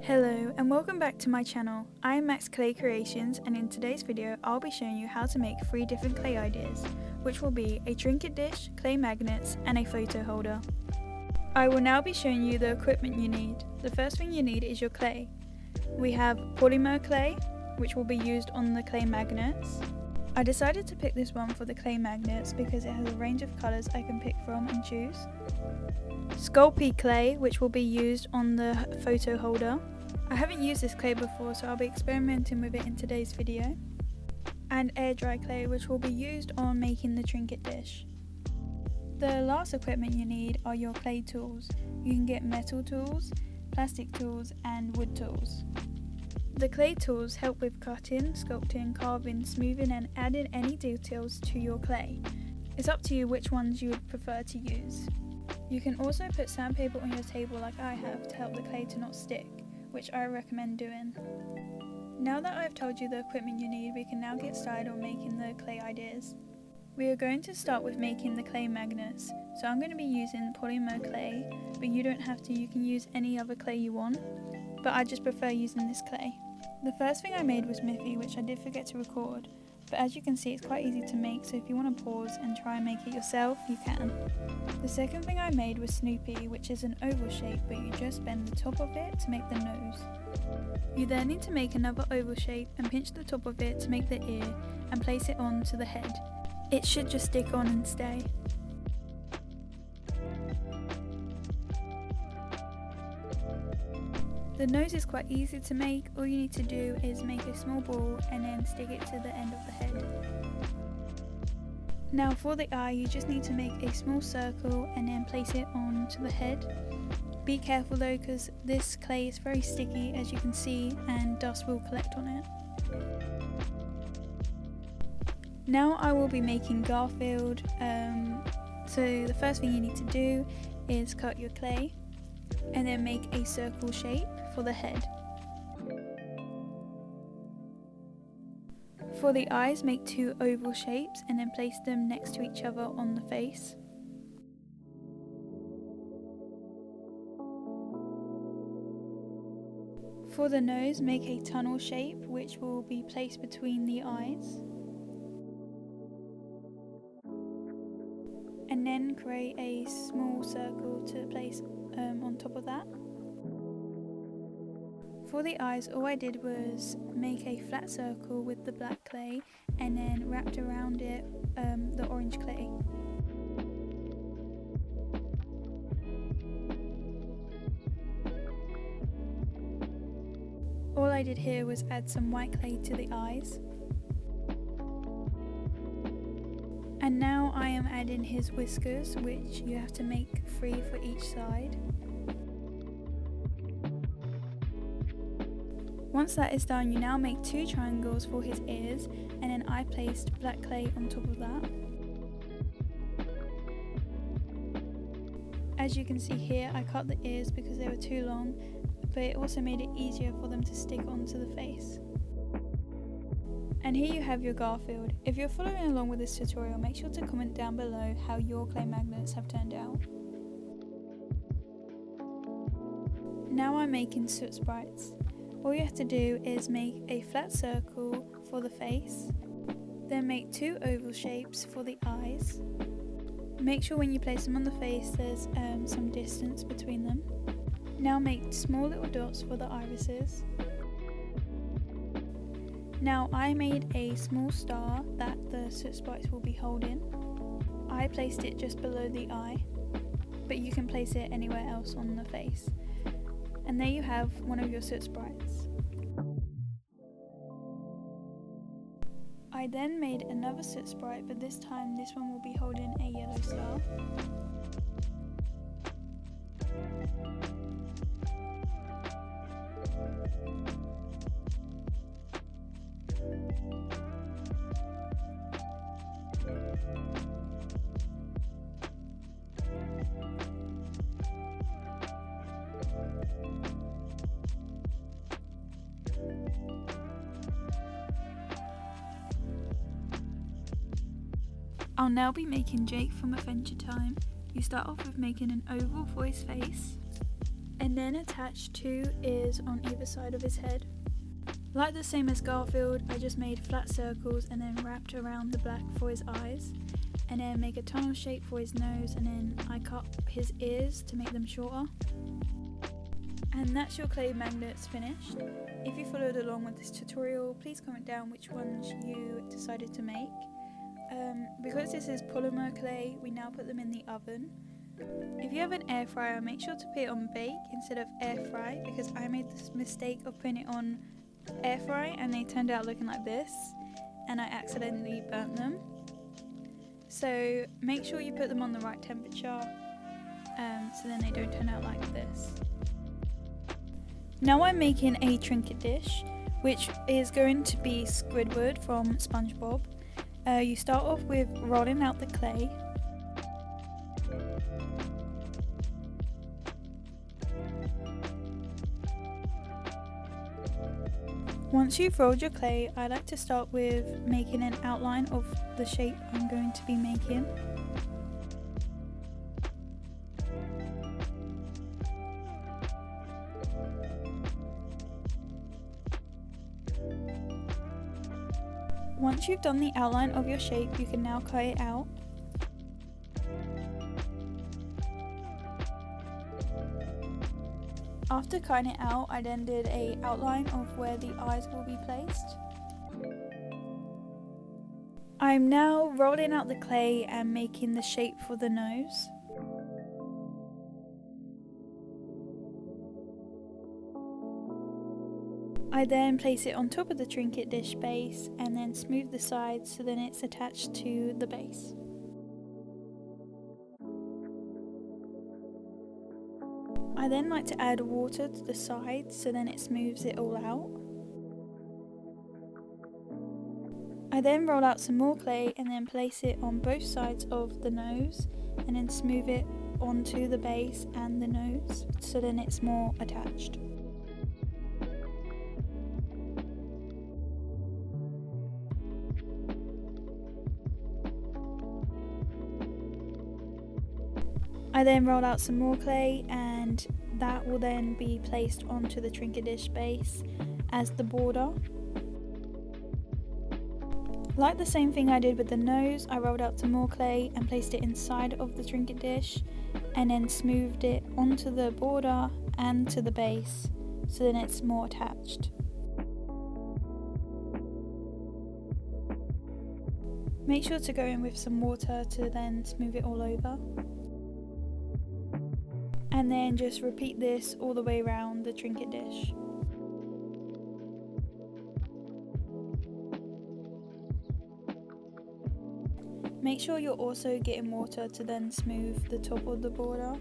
Hello and welcome back to my channel. I am Max Clay Creations, and in today's video I'll be showing you how to make 3 different clay ideas, which will be a trinket dish, clay magnets and a photo holder. I will now be showing you the equipment you need. The first thing you need is your clay. We have polymer clay, which will be used on the clay magnets. I decided to pick this one for the clay magnets because it has a range of colours I can pick from and choose. Sculpey clay, which will be used on the photo holder. I haven't used this clay before, so I'll be experimenting with it in today's video. And air dry clay, which will be used on making the trinket dish. The last equipment you need are your clay tools. You can get metal tools, plastic tools and wood tools. The clay tools help with cutting, sculpting, carving, smoothing and adding any details to your clay. It's up to you which ones you would prefer to use. You can also put sandpaper on your table like I have to help the clay to not stick, which I recommend doing. Now that I've told you the equipment you need, we can now get started on making the clay ideas. We are going to start with making the clay magnets. So I'm going to be using polymer clay, but you don't have to, you can use any other clay you want, but I just prefer using this clay. The first thing I made was Miffy, which I did forget to record, but as you can see it's quite easy to make, so if you want to pause and try and make it yourself, you can. The second thing I made was Snoopy, which is an oval shape, but you just bend the top of it to make the nose. You then need to make another oval shape and pinch the top of it to make the ear and place it onto the head. It should just stick on and stay. The nose is quite easy to make. All you need to do is make a small ball and then stick it to the end of the head. Now for the eye, you just need to make a small circle and then place it onto the head. Be careful though, because this clay is very sticky, as you can see, and dust will collect on it. Now I will be making Garfield, so the first thing you need to do is cut your clay and then make a circle shape for the head. For the eyes, make 2 oval shapes and then place them next to each other on the face. For the nose, make a tunnel shape which will be placed between the eyes. And then create a small circle to place on top of that. For the eyes, all I did was make a flat circle with the black clay and then wrapped around it the orange clay. All I did here was add some white clay to the eyes. And now I am adding his whiskers, which you have to make 3 for each side. Once that is done, you now make 2 triangles for his ears, and then I placed black clay on top of that. As you can see here, I cut the ears because they were too long, but it also made it easier for them to stick onto the face. And here you have your Garfield. If you're following along with this tutorial, make sure to comment down below how your clay magnets have turned out. Now I'm making soot sprites. All you have to do is make a flat circle for the face, then make 2 oval shapes for the eyes. Make sure when you place them on the face there's some distance between them. Now make small little dots for the irises. Now I made a small star that the soot sprites will be holding. I placed it just below the eye, but you can place it anywhere else on the face. And there you have one of your soot sprites. I then made another soot sprite, but this time this one will be holding a yellow star. I'll now be making Jake from Adventure Time. You start off with making an oval for his face, and then attach 2 ears on either side of his head. Like the same as Garfield, I just made flat circles and then wrapped around the black for his eyes, and then make a tunnel shape for his nose, and then I cut his ears to make them shorter. And that's your clay magnets finished. If you followed along with this tutorial, please comment down which ones you decided to make. Because this is polymer clay, we now put them in the oven. If you have an air fryer, make sure to put it on bake instead of air fry, because I made this mistake of putting it on air fry and they turned out looking like this, and I accidentally burnt them. So make sure you put them on the right temperature, so then they don't turn out like this. Now I'm making a trinket dish, which is going to be Squidward from SpongeBob. You start off with rolling out the clay. Once you've rolled your clay, I like to start with making an outline of the shape I'm going to be making. Once you've done the outline of your shape, you can now cut it out. After cutting it out, I then did an outline of where the eyes will be placed. I'm now rolling out the clay and making the shape for the nose. I then place it on top of the trinket dish base and then smooth the sides so then it's attached to the base. I then like to add water to the sides so then it smooths it all out. I then roll out some more clay and then place it on both sides of the nose and then smooth it onto the base and the nose so then it's more attached. I then roll out some more clay and that will then be placed onto the trinket dish base as the border. Like the same thing I did with the nose, I rolled out some more clay and placed it inside of the trinket dish and then smoothed it onto the border and to the base so then it's more attached. Make sure to go in with some water to then smooth it all over. And then just repeat this all the way around the trinket dish. Make sure you're also getting water to then smooth the top of the border.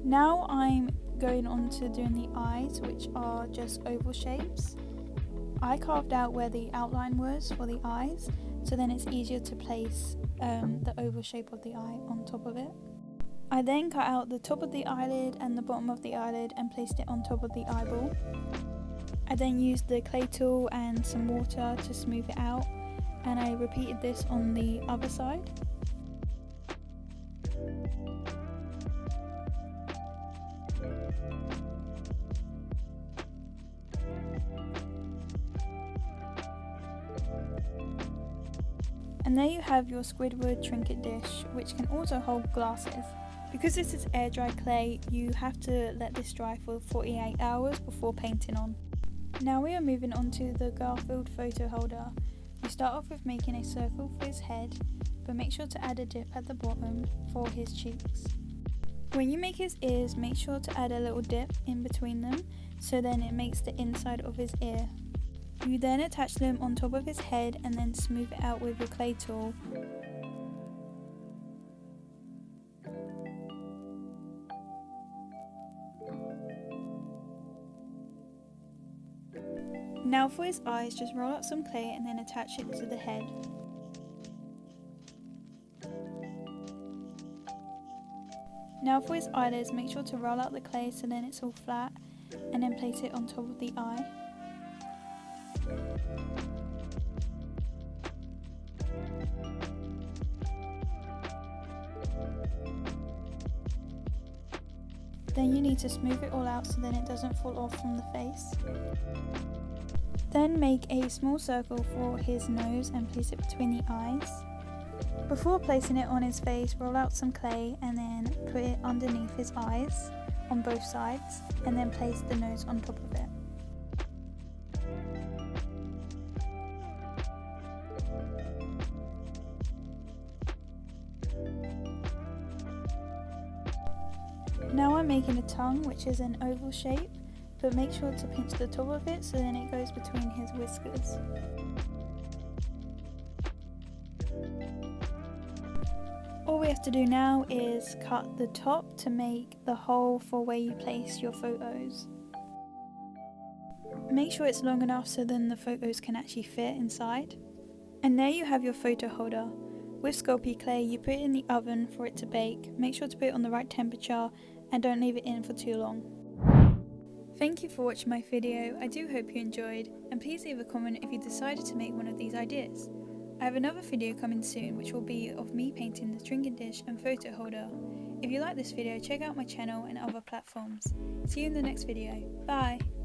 Now I'm going on to doing the eyes, which are just oval shapes. I carved out where the outline was for the eyes, so then it's easier to place the oval shape of the eye on top of it. I then cut out the top of the eyelid and the bottom of the eyelid and placed it on top of the eyeball. I then used the clay tool and some water to smooth it out, and I repeated this on the other side. And there you have your Squidward trinket dish, which can also hold glasses. Because this is air dry clay, you have to let this dry for 48 hours before painting on. Now we are moving on to the Garfield photo holder. You start off with making a circle for his head, but make sure to add a dip at the bottom for his cheeks. When you make his ears, make sure to add a little dip in between them, so then it makes the inside of his ear. You then attach them on top of his head and then smooth it out with your clay tool. Now for his eyes, just roll out some clay and then attach it to the head. Now for his eyelids, make sure to roll out the clay so then it's all flat and then place it on top of the eye. Then you need to smooth it all out so then it doesn't fall off from the face. Then make a small circle for his nose and place it between the eyes. Before placing it on his face, roll out some clay and then put it underneath his eyes on both sides, and then place the nose on top of it. Now I'm making a tongue, which is an oval shape, but make sure to pinch the top of it so then it goes between his whiskers. All we have to do now is cut the top to make the hole for where you place your photos. Make sure it's long enough so then the photos can actually fit inside. And there you have your photo holder. With Sculpey clay, you put it in the oven for it to bake. Make sure to put it on the right temperature and don't leave it in for too long. Thank you for watching my video. I do hope you enjoyed, and please leave a comment if you decided to make one of these ideas. I have another video coming soon which will be of me painting the trinket dish and photo holder. If you like this video, check out my channel and other platforms. See you in the next video. Bye!